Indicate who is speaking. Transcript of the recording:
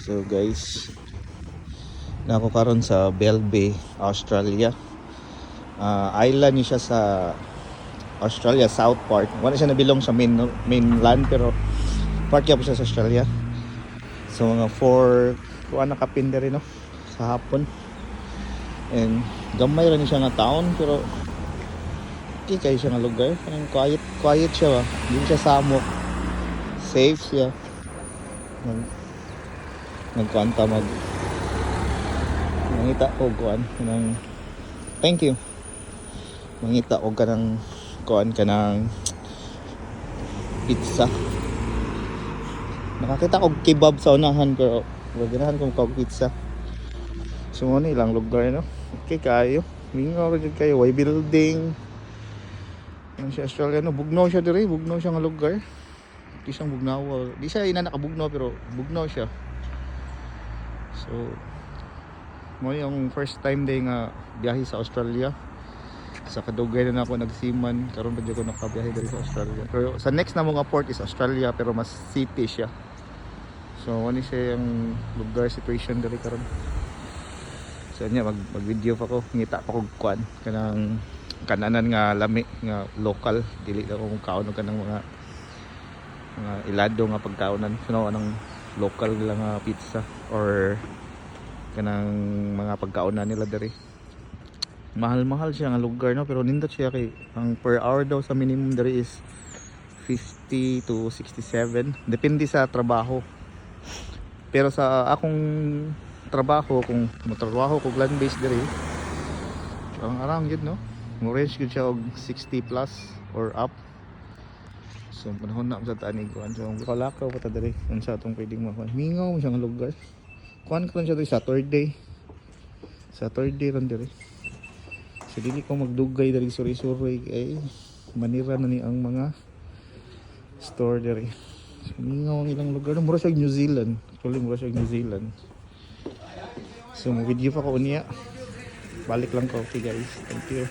Speaker 1: So guys, nako karon sa Bell Bay, Australia. Island ni siya sa Australia, South part. Wala siya nabilong sa mainland pero part siya sa Australia. So mga 4 kuha na kapin rin no sa hapon. And gamay ra ni siya nga town pero okay kayo siya nga lugar. Parang quiet siya ba. Hindi siya samok. Safe siya. Nagkuanta mangita og kuan kanang thank you. Mangita og kanang kuan kanang pizza. Nakakita og kebab sa unahan pero wag kong kog pizza. So ano ilang lugar no. Okay kayo. Mingaw ra jud kayo way building. Ang siya Australia no, bugnaw siya diri, bugnaw siya nga lugar. Di siyang bugnaw. Di siya ina nakabugnaw pero bugnaw siya. So mo yung first time day nga biyahe sa Australia. Sa kadugay na ako nagsiman, karon ba ko nakabiyahe diri sa Australia. Pero sa next na mga port is Australia pero mas city siya. So ano siya yung lugar situation diri karon. So nya mag-video pa ko, ngita pa ko kuan kanang kananan nga lami nga local, dili na ko kaon kanang mga ilado nga pagkaonan. So anong local nila nga pizza or kanang mga pagkaonan nila diri. Mahal siya nga lugar no pero nindot siya kay ang per hour daw sa minimum diri is 50 to 67 depende sa trabaho. Pero sa akong trabaho kung motrabaho ko land base diri ang around yun no mo range gud siya og 60 plus or up. So panahon na sa tani kuan so kalakaw pa ta diri unsa atong pwedeng makuha. Mingaw siya nga lugar. Kuan ko siya diri Saturday ron diri. So dili ko magdugay diri suri-suri kay manira na ni ang mga store diri. So mingaw ang ilang lugar mura siya New Zealand. Actually mura siya New Zealand. So mo video pa ko unya. Balik lang ko. Okay guys. Thank you.